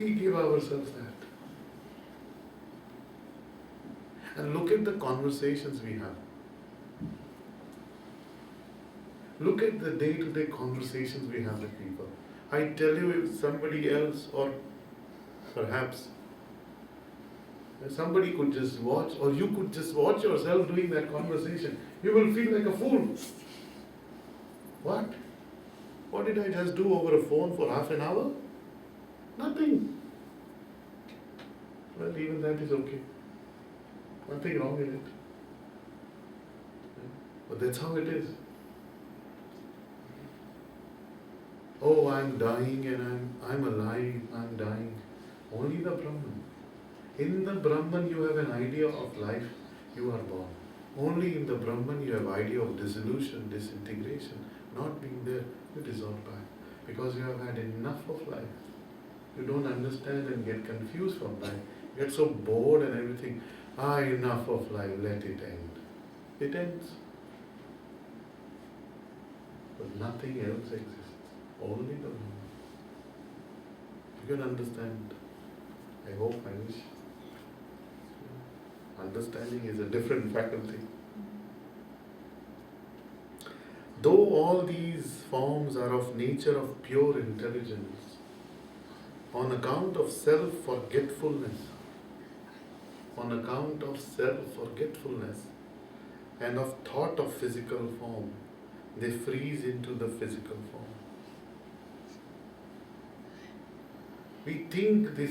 We give ourselves that. And look at the conversations we have. Look at the day-to-day conversations we have with people. I tell you, if somebody else, or perhaps somebody could just watch, or you could just watch yourself doing that conversation, you will feel like a fool. What? What did I just do over a phone for half an hour? Nothing. Well, even that is okay. Nothing wrong in it. But that's how it is. Oh, I'm dying and I'm alive, I'm dying. Only the Brahman. In the Brahman you have an idea of life, you are born. Only in the Brahman you have idea of dissolution, disintegration. Not being there, you dissolve back. Because you have had enough of life. You don't understand and get confused from life. You get so bored and everything. Enough of life, let it end. It ends. But nothing else exists. Only the Brahman. You can understand. I hope, I wish. Understanding is a different faculty. Though all these forms are of nature of pure intelligence, on account of self-forgetfulness, and of thought of physical form, they freeze into the physical form. We think we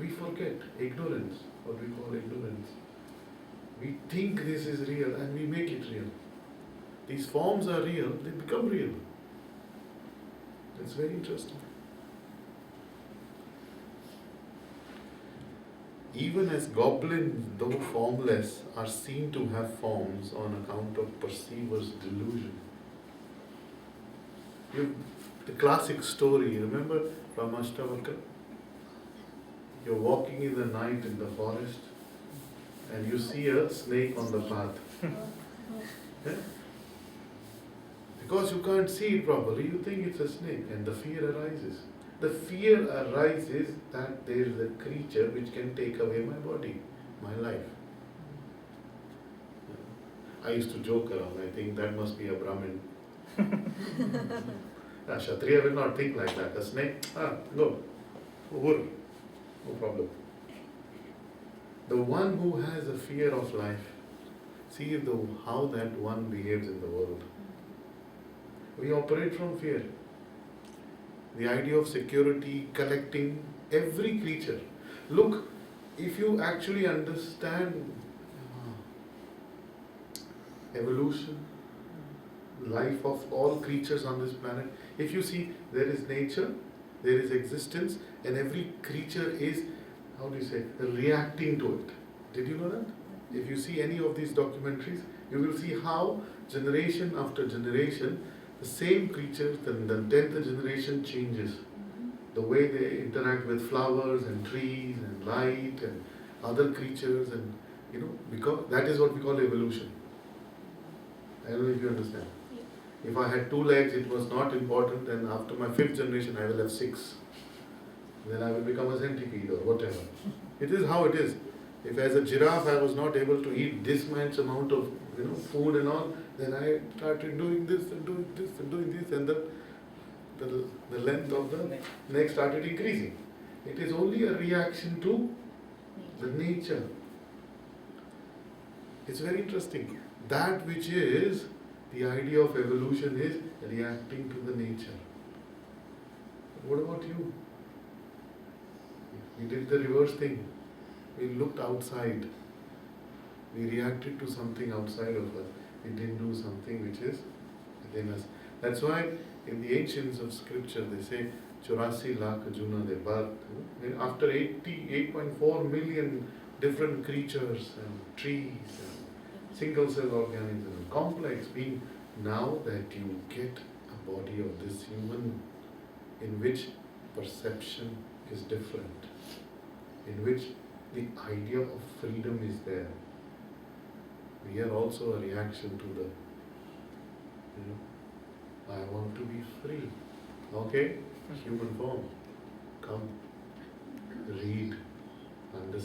forget ignorance, what we call ignorance. We think this is real and we make it real. These forms are real, they become real. It's very interesting. Even as goblins, though formless, are seen to have forms on account of perceiver's delusion. The classic story, remember from Ashtavakra? You're walking in the night in the forest and you see a snake on the path. Yeah? Because you can't see it properly, you think it's a snake and the fear arises. The fear arises that there is a creature which can take away my body, my life. I used to joke around, I think that must be a Brahmin. A Kshatriya will not think like that. A snake, go, no problem. The one who has a fear of life, see how that one behaves in the world. We operate from fear. The idea of security, collecting every creature. Look, if you actually understand evolution, life of all creatures on this planet, if you see there is nature, there is existence, and every creature is, reacting to it. Did you know that? If you see any of these documentaries, you will see how generation after generation, the same creatures, the 10th generation changes. The way they interact with flowers and trees and light and other creatures, and because that is what we call evolution. I don't know if you understand. If I had 2 legs, it was not important, and after my 5th generation, I will have 6. Then I will become a centipede or whatever. It is how it is. If as a giraffe I was not able to eat this much amount of food and all, then I started doing this and doing this and doing this, and the length of the neck started increasing. It is only a reaction to the nature. It's very interesting. That which is the idea of evolution is reacting to the nature. What about you? We did the reverse thing. We looked outside. We reacted to something outside of us. We didn't do something which is within us. That's why in the ancients of scripture they say 84 lakh juna de birth. After 8.4 million different creatures and trees and single cell organisms, complex being, now that you get a body of this human in which perception is different, in which the idea of freedom is there. We are also a reaction to the, I want to be free. Okay, human form, come.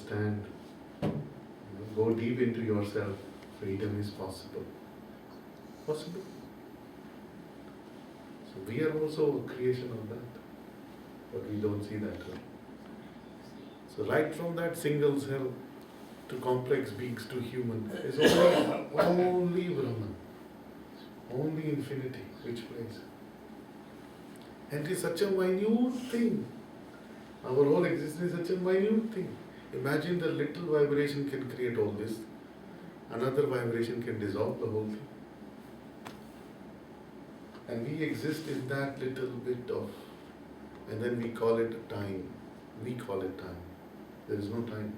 understand, go deep into yourself, freedom is possible. Possible. So we are also a creation of that, but we don't see that. So right from that single cell to complex beings to human is only Brahman, only infinity which plays. And it is such a minute thing. Our whole existence is such a minute thing. Imagine the little vibration can create all this. Another vibration can dissolve the whole thing. And we exist in that little bit of, and then we call it time. We call it time. There is no time.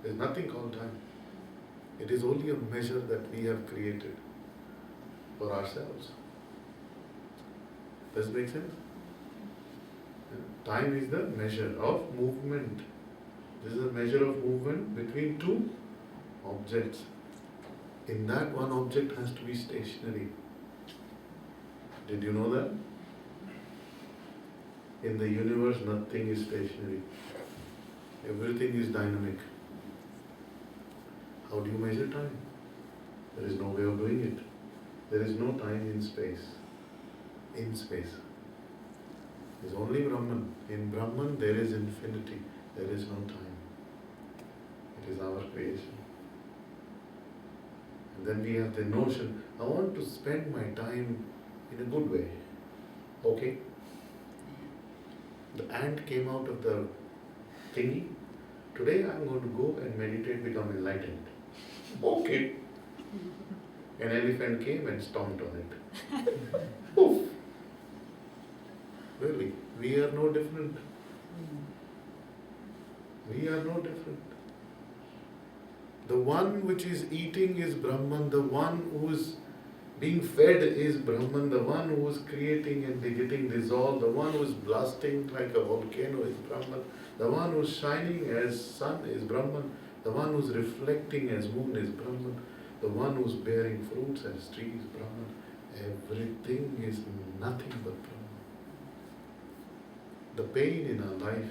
There is nothing called time. It is only a measure that we have created for ourselves. Does it make sense? Time is the measure of movement. This is a measure of movement between two objects. In that, one object has to be stationary. Did you know that? In the universe, nothing is stationary. Everything is dynamic. How do you measure time? There is no way of doing it. There is no time in space. In space. There is only Brahman. In Brahman, there is infinity. There is no time. It is our creation. And then we have the notion, I want to spend my time in a good way. Okay? The ant came out of the thingy. Today I'm going to go and meditate, become enlightened. Okay. An elephant came and stomped on it. Poof. Really, we are no different. We are no different. The one which is eating is Brahman, the one who is being fed is Brahman, the one who is creating and getting dissolved, the one who is blasting like a volcano is Brahman, the one who is shining as sun is Brahman, the one who is reflecting as moon is Brahman, the one who is bearing fruits as tree is Brahman. Everything is nothing but Brahman. The pain in our life,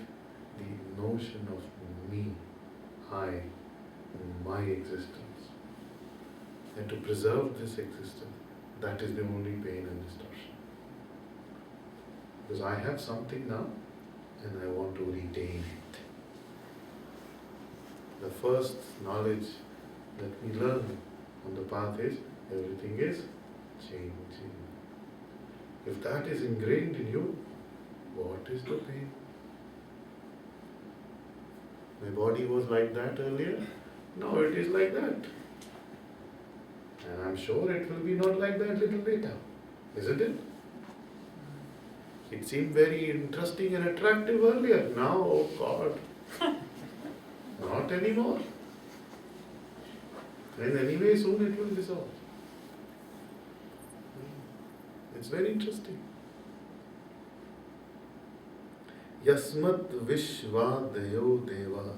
the notion of me, I, my existence. And to preserve this existence, that is the only pain and distortion. Because I have something now and I want to retain it. The first knowledge that we learn on the path is everything is changing. If that is ingrained in you, what is the pain? My body was like that earlier. Now it is like that. And I'm sure it will be not like that little later. Isn't it? It seemed very interesting and attractive earlier. Now, oh God, not anymore. And anyway, soon it will dissolve. It's very interesting. Yasmat Vishva Deyo Deva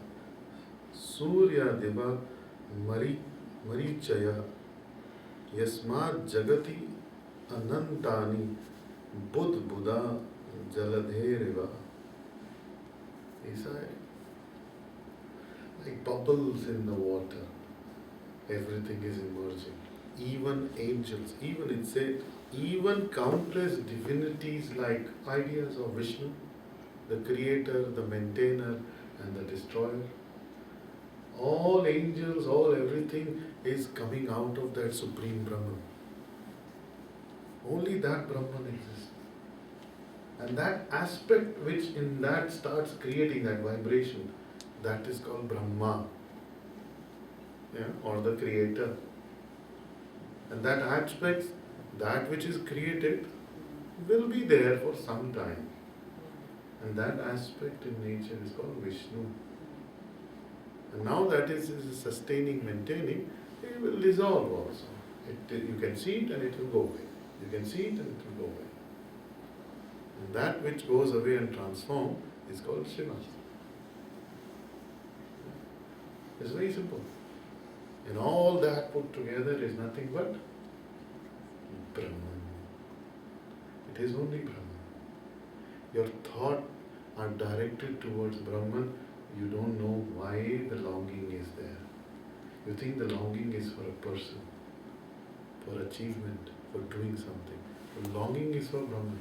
Surya Deva Marichaya Yasmat Jagati Anantani Buddh Buddha Jaladheriva. Like bubbles in the water, everything is emerging. Even angels, even it said, even countless divinities like ideas of Vishnu, the creator, the maintainer, and the destroyer. All angels, all everything is coming out of that Supreme Brahman. Only that Brahman exists. And that aspect which in that starts creating that vibration, that is called Brahma. Or the creator. And that aspect, that which is created, will be there for some time. And that aspect in nature is called Vishnu. And now that is sustaining, maintaining, it will dissolve also. You can see it and it will go away. You can see it and it will go away. And that which goes away and transforms is called Shiva. It's very simple. And all that put together is nothing but Brahman. It is only Brahman. Your thoughts are directed towards Brahman, You don't know why the longing is there. You think the longing is for a person, for achievement, for doing something. The longing is for Brahman.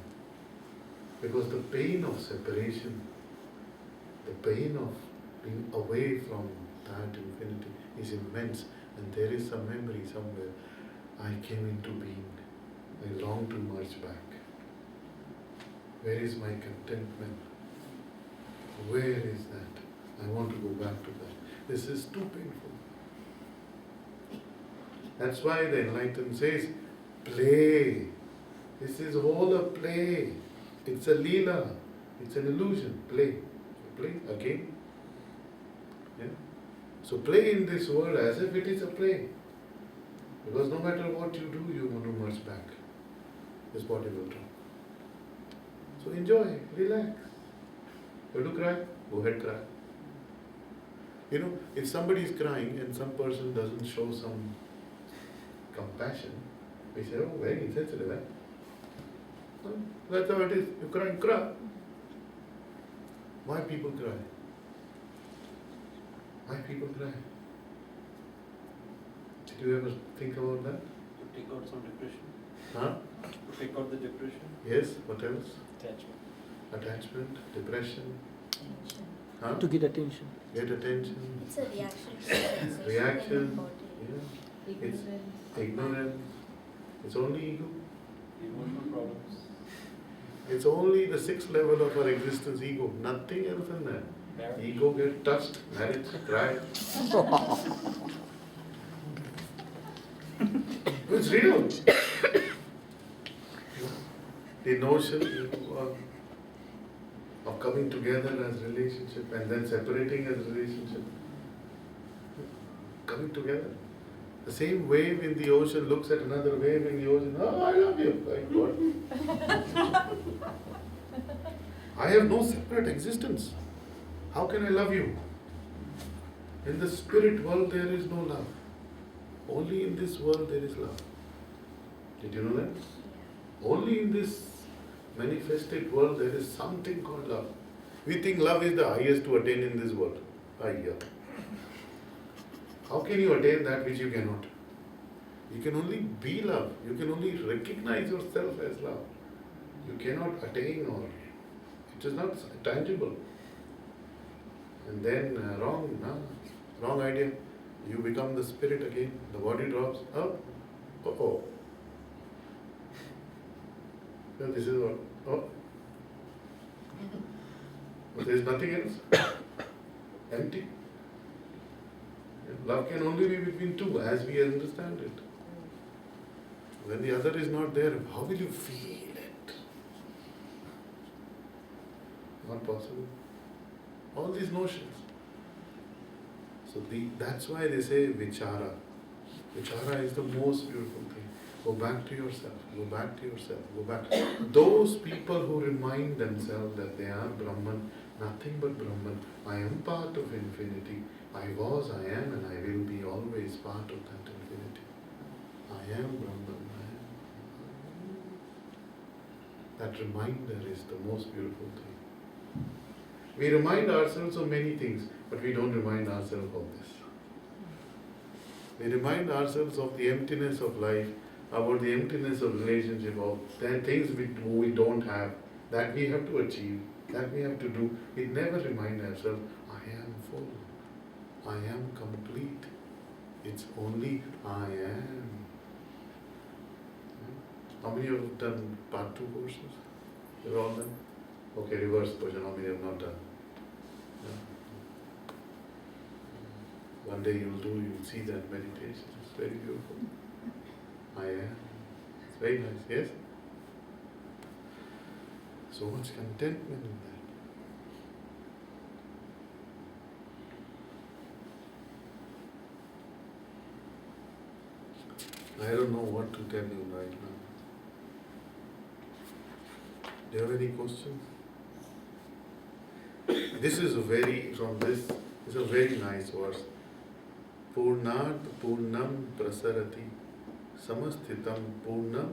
Because the pain of separation, the pain of being away from that infinity is immense, and there is some memory somewhere. I came into being. I long to merge back. Where is my contentment? Where is that? I want to go back to that. This is too painful. That's why the enlightened says, play. This is all a play. It's a leela. It's an illusion. Play. Play again. Yeah? So play in this world as if it is a play. Because no matter what you do, you want to merge back. This body will drop. So enjoy, relax. You want to cry? Go ahead, cry. You know, if somebody is crying and some person doesn't show some compassion, we say, oh, very insensitive, eh? No, that's how it is. You cry. Why people cry? Why people cry? Did you ever think about that? To take out some depression. Huh? To take out the depression. Yes, what else? Attachment. Attachment, depression. Attention. Huh? To get attention. Get attention. It's a reaction to sensation Reaction. in the body. Yeah. Ignorance. It's ignorance. It's only ego. Emotional problems. It's only the sixth level of our existence, ego. Nothing else in that. Marriage. Ego get touched, marriage, cry. It's real. The notion of coming together as relationship and then separating as relationship. Coming together. The same wave in the ocean looks at another wave in the ocean. Oh, I love you. Like what? I have no separate existence. How can I love you? In the spirit world there is no love. Only in this world there is love. Did you know that? Yeah. Only in this manifested world there is something called love. We think love is the highest to attain in this world. How can you attain that which you cannot? You can only be love. You can only recognize yourself as love. You cannot attain or it is not tangible. And then wrong idea. You become the spirit again. The body drops. Oh. So this is what. But there is nothing else. Empty. Love can only be between two, as we understand it. When the other is not there, how will you feel it? Not possible. All these notions. So that's why they say vichara. Vichara is the most beautiful thing. Go back to yourself. Go back to yourself. Go back. Those people who remind themselves that they are Brahman, nothing but Brahman. I am part of infinity. I was, I am, and I will be always part of that infinity. I am Brahman. That reminder is the most beautiful thing. We remind ourselves of many things, but we don't remind ourselves of this. We remind ourselves of the emptiness of life, about the emptiness of relationship, of the things we don't have, that we have to achieve, that we have to do. We never remind ourselves, I am full. I am complete. It's only I am. How many have done part 2 courses? You're all done? Okay, reverse question. How many have not done? Yeah. One day you'll see that meditation. It's very beautiful. I am. It's very nice, yes? So much contentment in that. I don't know what to tell you right now. Do you have any questions? This is a very nice verse. Purnat Purnam Prasarati Samasthitam Purnam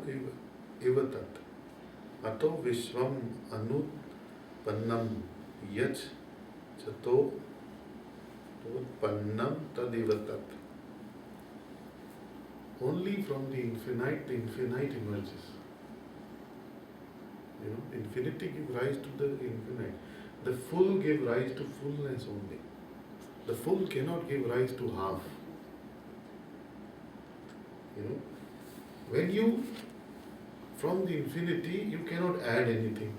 Ivatat Ato Vishwam Anut Pannam Yach Chato Utpannam tadeva tat. Only from the infinite emerges. Infinity gives rise to the infinite. The full gives rise to fullness only. The full cannot give rise to half. When you, from the infinity, you cannot add anything.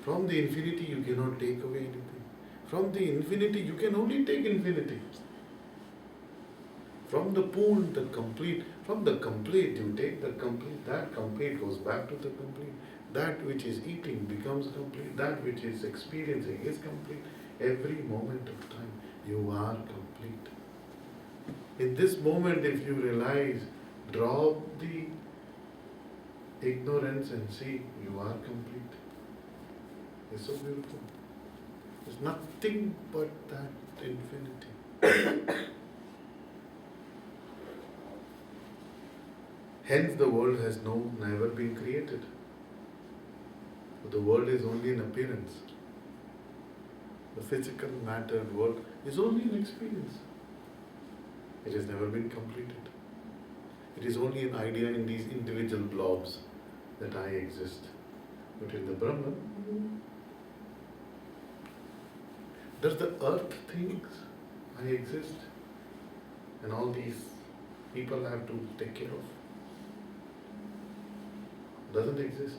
From the infinity, you cannot take away anything. From the infinity, you can only take infinity. From the pool, the complete, from the complete, you take the complete, that complete goes back to the complete. That which is eating becomes complete, that which is experiencing is complete. Every moment of time, you are complete. In this moment, if you realize, drop the ignorance and see, you are complete. It's so beautiful. There's nothing but that infinity. Hence the world has never been created. The world is only an appearance. The physical matter world is only an experience. It has never been completed. It is only an idea in these individual blobs that I exist. But in the Brahman, does the earth thinks I exist? And all these people have to take care of. Doesn't exist.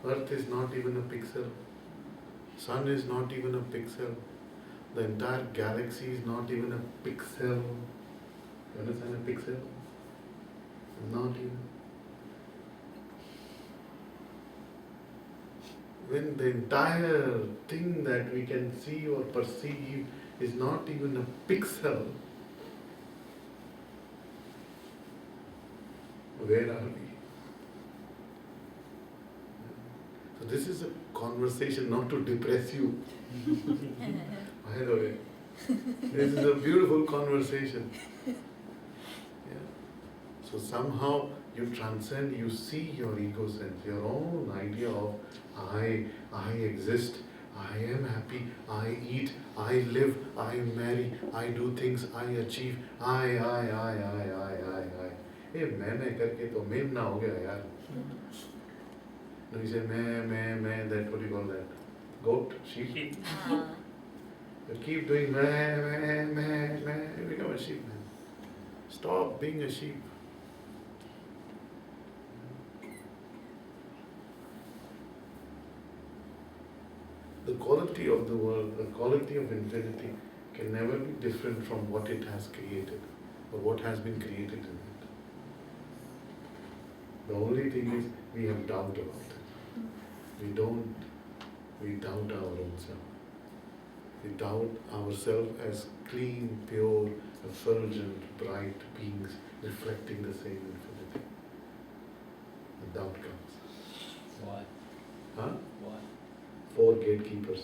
Earth is not even a pixel. Sun is not even a pixel. The entire galaxy is not even a pixel. You understand a pixel? Not even. When the entire thing that we can see or perceive is not even a pixel, where are we? So this is a conversation not to depress you. By the way, this is a beautiful conversation. Yeah. So somehow you transcend, you see your ego sense, your own idea of I exist, I am happy, I eat, I live, I marry, I do things, I achieve, I. Hey, मैं करके तो मैं ना हो गया यार. No, you say मैं, that what do you call that? Goat, sheep. You keep doing you become a sheep, man. Stop being a sheep. The quality of the world, the quality of infinity can never be different from what it has created or what has been created in it. The only thing is we have doubt about it. We doubt our own self. We doubt ourselves as clean, pure, effulgent, bright beings reflecting the same infinity. The doubt comes. Why? Huh? Why? 4 gatekeepers.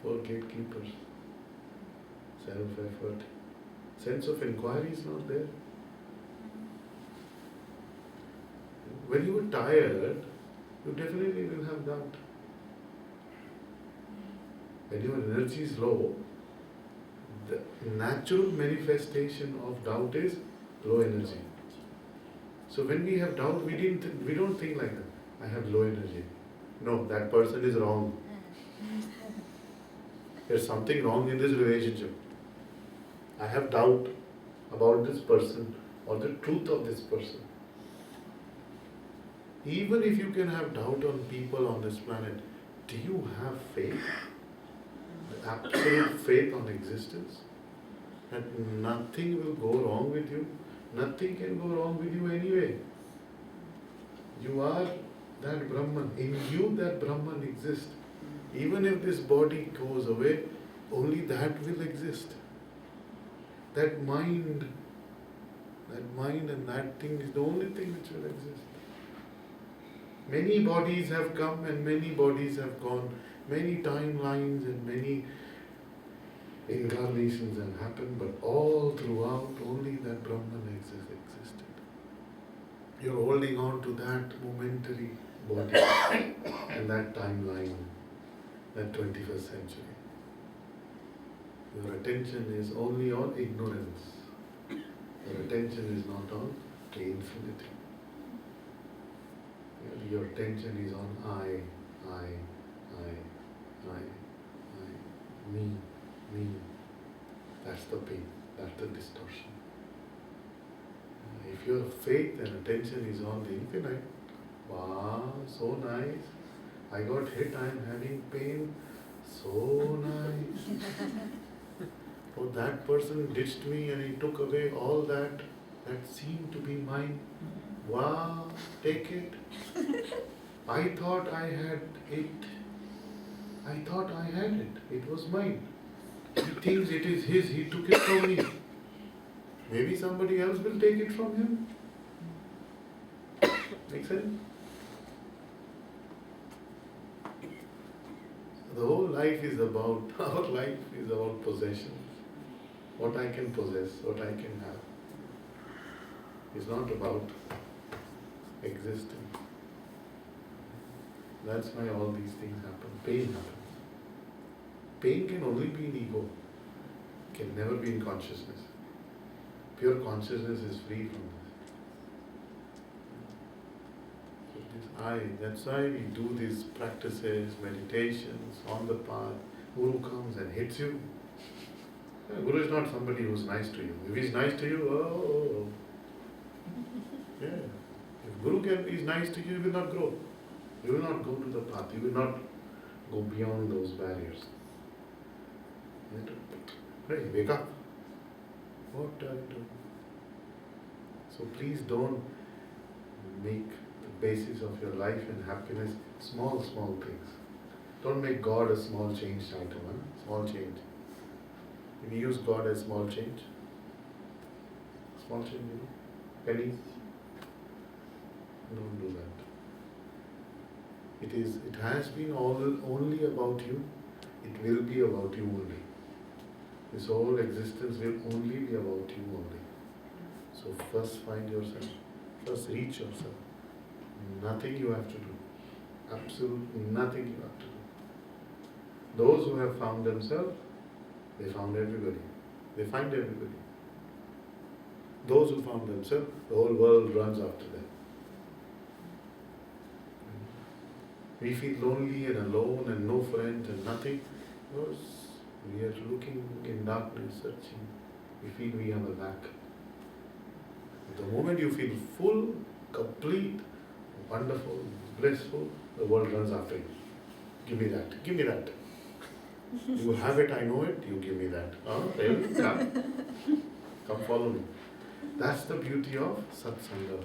4 gatekeepers. Self-effort. Sense of inquiry is not there. When you are tired, you definitely will have doubt. When your energy is low, the natural manifestation of doubt is low energy. So when we have doubt, we don't think like that. I have low energy. No, that person is wrong. There's something wrong in this relationship. I have doubt about this person or the truth of this person. Even if you can have doubt on people on this planet, do you have faith? Absolute faith on existence? That nothing will go wrong with you? Nothing can go wrong with you anyway. You are that Brahman. In you that Brahman exists. Even if this body goes away, only that will exist. That mind and that thing is the only thing which will exist. Many bodies have come and many bodies have gone. Many timelines and many incarnations have happened, but all throughout only that Brahman existed. You're holding on to that momentary body and that timeline. that 21st century. Your attention is only on ignorance. Your attention is not on the infinity. Your attention is on I, me. That's the pain, that's the distortion. If your faith and attention is on the infinite, wow, so nice. I got hit, I am having pain, so nice. Oh, that person ditched me and he took away all that seemed to be mine. Wow, take it. I thought I had it. I thought I had it. It was mine. He thinks it is his. He took it from me. Maybe somebody else will take it from him. Make sense? The whole life is about, our life is about possessions. What I can possess, what I can have. It's not about existing. That's why all these things happen. Pain happens. Pain can only be in ego. It can never be in consciousness. Pure consciousness is free from this. So this that's why we do these practices, meditations, on the path. Guru comes and hits you. Guru is not somebody who's nice to you. If he's nice to you, oh. Yeah. If Guru is nice to you, you will not grow. You will not go to the path. You will not go beyond those barriers. You have to, hey, wake up. What are you doing? So please don't make the basis of your life and happiness small things. Don't make God a small change item. Huh? Small change. If you use God as small change, pennies, don't do that. It has been only about you. It will be about you only. This whole existence will only be about you only. So first find yourself. First reach yourself. Nothing you have to do. Absolutely nothing you have to do. Those who have found themselves, they found everybody. They find everybody. Those who found themselves, the whole world runs after them. We feel lonely and alone and no friends and nothing because we are looking in darkness, searching. We feel we have a lack. The moment you feel full, complete, wonderful, blissful, the world runs after you. Give me that. Give me that. You have it, I know it, you give me that. Really? Come follow me. That's the beauty of Satsanga.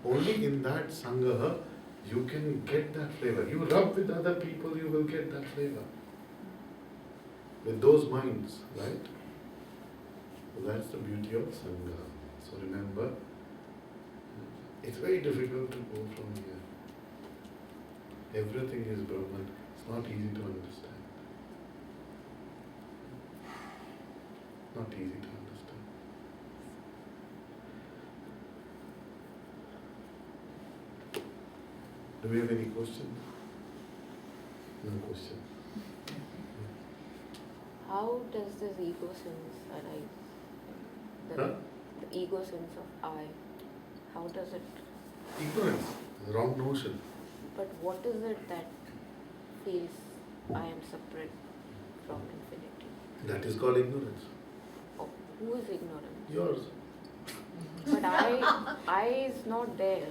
Only in that Sangha you can get that flavor. You rub with other people, you will get that flavor. With those minds, right? So that's the beauty of Sangha. So remember, it's very difficult to go from here. Everything is Brahman. It's not easy to understand. Not easy to understand. Do we have any questions? No question. How does this ego sense arise? The ego sense of I. How does it? Ignorance, wrong notion. But what is it that feels I am separate from infinity? That is called ignorance. Oh, who is ignorant? Yours. But I is not there.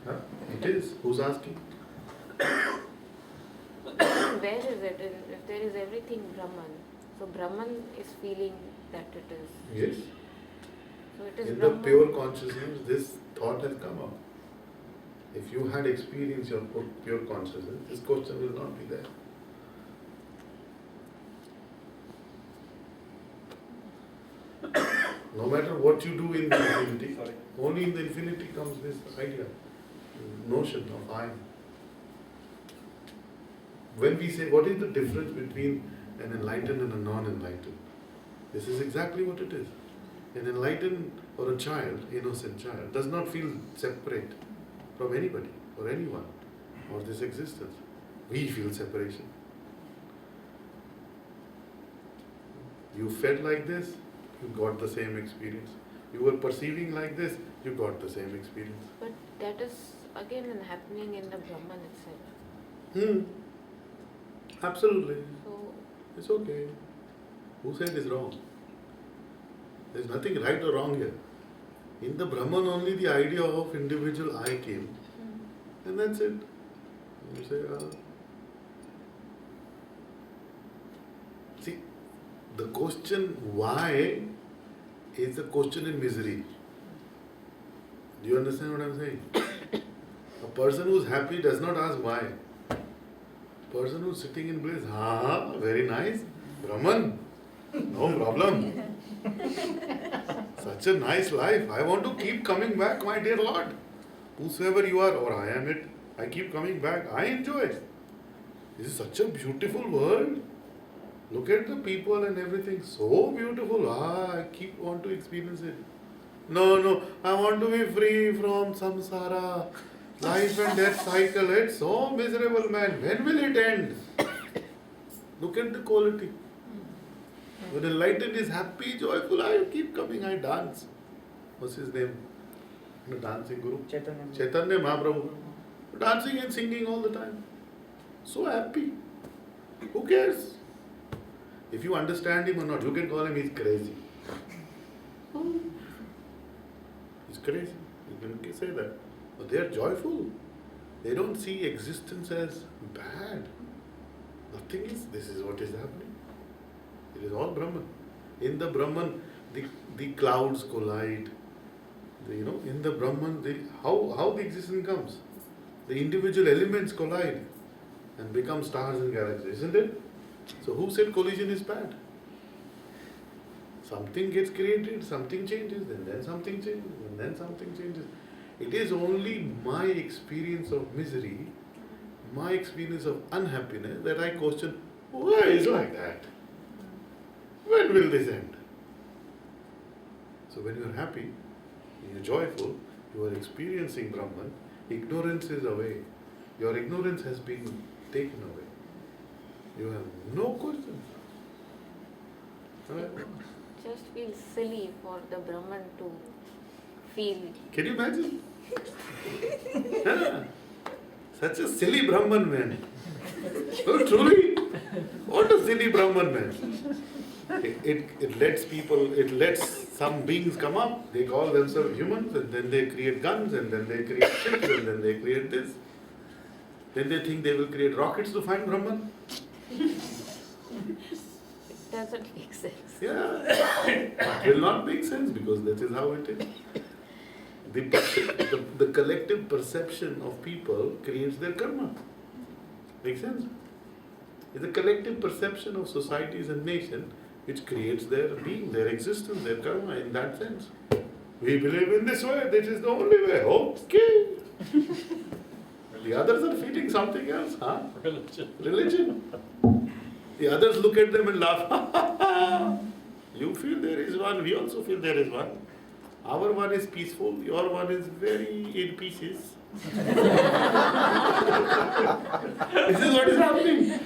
Huh? It is. Who's asking? Where is it? If there is everything Brahman, so Brahman is feeling that it is. Yes. So it is In Brahman. the pure consciousness, this thought has come up. If you had experienced your pure consciousness, this question will not be there. No matter what you do in the infinity, only in the infinity comes this idea, notion of I. When we say, what is the difference between an enlightened and a non-enlightened? This is exactly what it is. An enlightened or a child, innocent child, does not feel separate from anybody or anyone or this existence. We feel separation. You felt like this, you got the same experience. You were perceiving like this, you got the same experience. But that is again happening in the Brahman itself. Absolutely. So It's okay. Who said it's wrong? There's nothing right or wrong here. In the Brahman only the idea of individual I came. And that's it. You say, see, the question why is the question in misery. Do you understand what I'm saying? A person who's happy does not ask why. Person who's sitting in bliss, very nice, Brahman, no problem. Such a nice life. I want to keep coming back, my dear Lord. Whosoever you are, or I am it, I keep coming back. I enjoy it. This is such a beautiful world. Look at the people and everything. So beautiful. I keep want to experience it. No, I want to be free from samsara. Life and death cycle. It's so miserable, man. When will it end? Look at the quality. When enlightened is happy, joyful, I keep coming, I dance. What's his name? The dancing guru? Chaitanya Mahaprabhu. Dancing and singing all the time. So happy. Who cares? If you understand him or not, you can call him, he's crazy. He's crazy. You can say that. But they are joyful. They don't see existence as bad. Nothing is, this is what is happening. It is all Brahman. In the Brahman, the clouds collide. In the Brahman, how the existence comes? The individual elements collide and become stars and galaxies, isn't it? So who said collision is bad? Something gets created, something changes, and then something changes, and then something changes. It is only my experience of misery, my experience of unhappiness that I question, why is like that? When will this end? So when you are happy, you are joyful, you are experiencing Brahman, ignorance is away. Your ignorance has been taken away. You have no questions. it just feels silly for the Brahman to feel. Can you imagine? Yeah. Such a silly Brahman, man. Oh, truly? What a silly Brahman, man. It lets some beings come up, they call themselves humans, and then they create guns, and then they create ships, and then they create this. Then they think they will create rockets to find Brahman. It doesn't make sense. Yeah, it will not make sense because that is how it is. The collective perception of people creates their karma. Makes sense? It's the collective perception of societies and nations which creates their being, their existence, their karma in that sense. We believe in this way, this is the only way. Okay. The others are feeling something else, huh? Religion. The others look at them and laugh. You feel there is one, we also feel there is one. Our one is peaceful, your one is very in pieces. This is what is happening.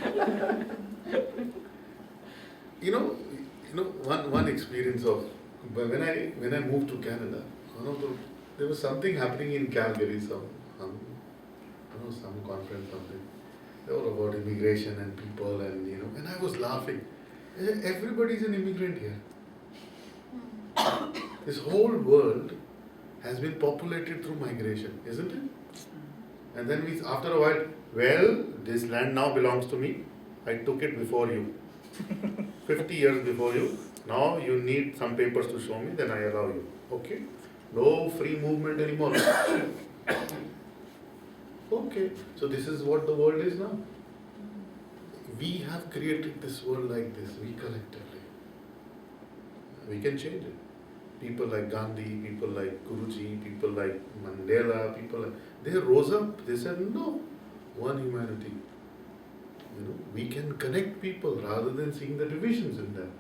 One experience of when I moved to Canada, there was something happening in Calgary, some conference, something. They were about immigration and people, and I was laughing. Everybody is an immigrant here. This whole world has been populated through migration, isn't it? And then after a while, well, this land now belongs to me. I took it before you. 50 years before you. Now you need some papers to show me, then I allow you. Okay? No free movement anymore. Okay. So this is what the world is now. We have created this world like this, we collectively. We can change it. People like Gandhi, people like Guruji, people like Mandela, they rose up, they said, no, one humanity. We can connect people rather than seeing the divisions in them.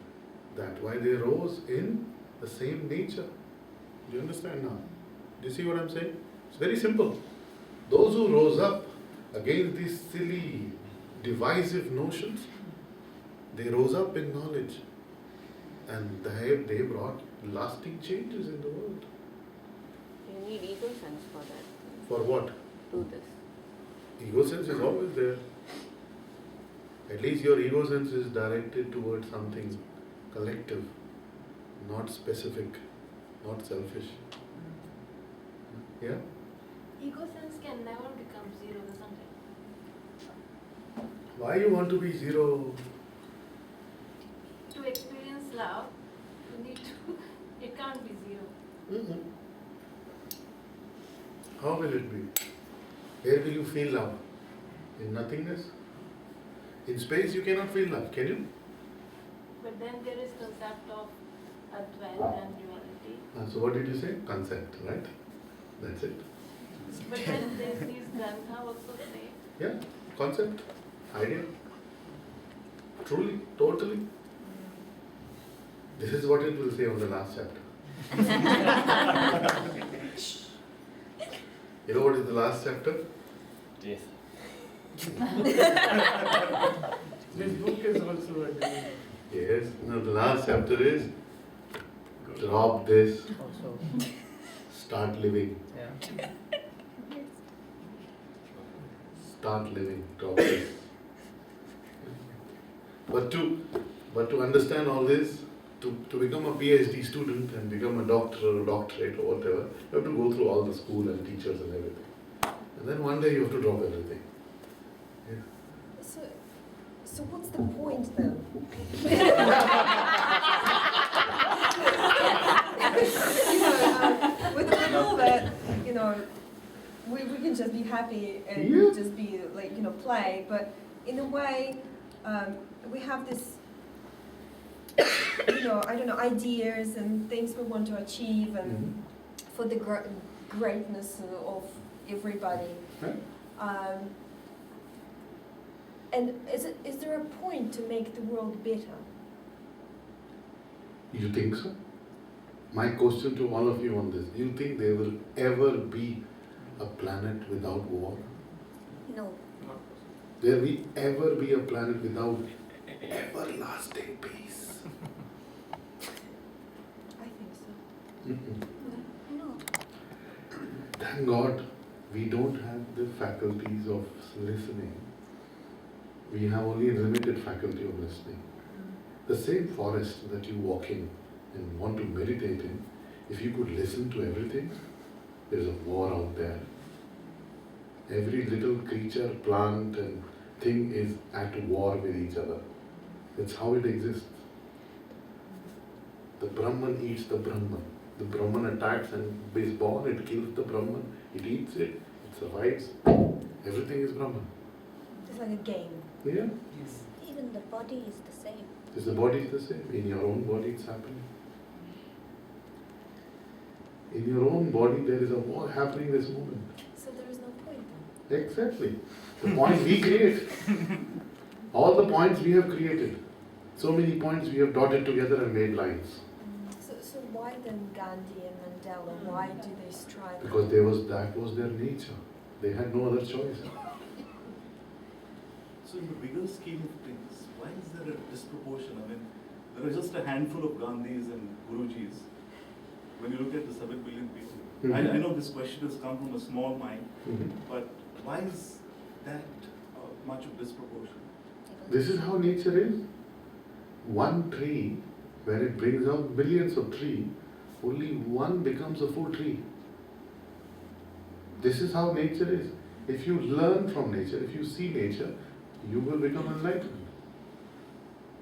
That's why they rose in the same nature. Do you understand now? Do you see what I'm saying? It's very simple. Those who rose up against these silly, divisive notions, they rose up in knowledge. And they brought lasting changes in the world. You need ego sense for that. For what? Do this. Ego sense is always there. At least your ego sense is directed towards something collective, not specific, not selfish. Yeah? Ego sense can never become zero, isn't it? Why you want to be zero? To experience love, you need to, it can't be zero. Mm-hmm. How will it be? Where will you feel love? In nothingness? In space you cannot feel love, can you? But then there is concept of Advaita and duality. So what did you say? Concept, right? That's it. But then there's these Grantha also say. Yeah, concept, idea. Truly, totally. This is what it will say on the last chapter. You know what is the last chapter? Death. This book is also a dream. Yes. No, the last chapter is drop this, Also, start living. yeah. Start living, drop this. But to understand all this, to become a PhD student and become a doctor or a doctorate or whatever, you have to go through all the school and teachers and everything. And then one day you have to drop everything. Yeah. So what's the point then? With all that, we can just be happy and Yeah. just be like, play, but in a way, we have this, I don't know, ideas and things we want to achieve and Mhm. for the greatness of everybody. Right? And is there a point to make the world better? You think so? My question to all of you on this, you think there will ever be a planet without war? No. There will ever be a planet without everlasting peace? I think so. Mm-mm. No. Thank God we don't have the faculties of listening. We have only a limited faculty of listening. The same forest that you walk in and want to meditate in, if you could listen to everything, there is a war out there. Every little creature, plant and thing is at war with each other. That's how it exists. The Brahman eats the Brahman. The Brahman attacks and is born, it kills the Brahman, it eats it, it survives. Everything is Brahman. It's like a game. Yeah? Even the body is the same. Is the body the same? In your own body it's happening. In your own body there is a war happening this moment. So there is no point then. Exactly. The point we create. All the points we have created. So many points we have dotted together and made lines. So why then Gandhi and Mandela? Why do they strive? Because that was their nature. They had no other choice. So in the bigger scheme of things, why is there a disproportion? I mean, there are just a handful of Gandhis and Gurujis. When you look at the 7 billion people, Mhm. I know this question has come from a small mind, Mhm. but why is that much of disproportion? This is how nature is. One tree, when it brings out millions of trees, only one becomes a full tree. This is how nature is. If you learn from nature, if you see nature, you will become enlightened.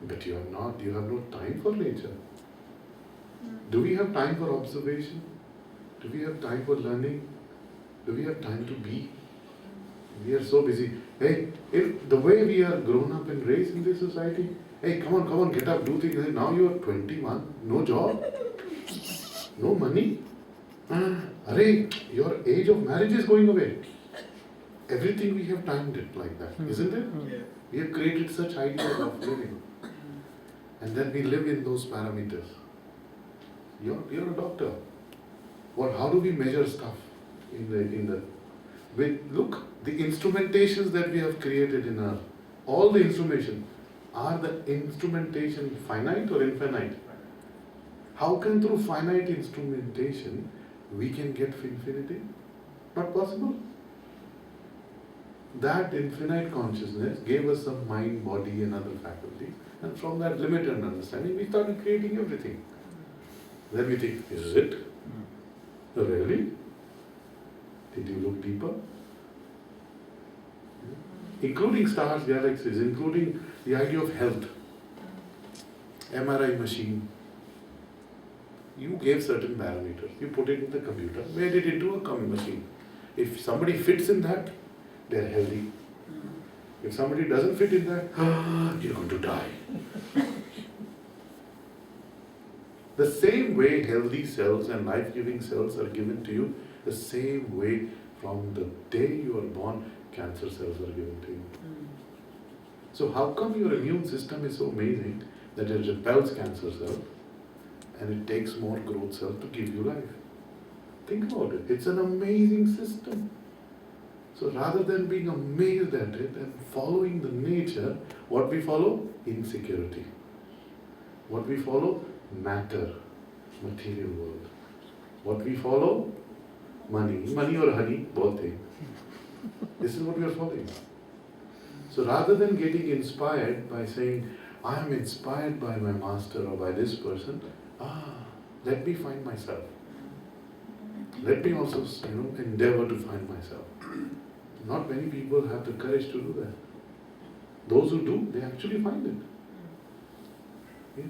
But you have no time for nature. Do we have time for observation? Do we have time for learning? Do we have time to be? We are so busy. Hey, if the way we are grown up and raised in this society, hey, come on, get up, do things. Hey, now you are 21, no job, no money. Arey, your age of marriage is going away. Everything we have timed it like that, isn't it? Yeah. We have created such ideas of living. And then we live in those parameters. You're a doctor. How do we measure stuff look, the instrumentations that we have created in all the instrumentation, are the instrumentation finite or infinite? How can through finite instrumentation we can get infinity? Not possible. That infinite consciousness gave us some mind, body and other faculties, and from that limited understanding we started creating everything. Then we think, is it? Really? Did you look deeper? Including stars, galaxies, including the idea of health. MRI machine. You gave certain parameters, you put it in the computer, made it into a machine. If somebody fits in that, they're healthy. If somebody doesn't fit in that, you're going to die. The same way healthy cells and life-giving cells are given to you, the same way from the day you are born, cancer cells are given to you. So how come your immune system is so amazing that it repels cancer cells and it takes more growth cells to give you life? Think about it. It's an amazing system. So rather than being amazed at it and following the nature, what we follow? Insecurity. What we follow? Matter, material world. What we follow? Money. Money or honey, both things. This is what we are following. So rather than getting inspired by saying, I am inspired by my master or by this person, let me find myself. Let me also, endeavor to find myself. Not many people have the courage to do that. Those who do, they actually find it. Yes.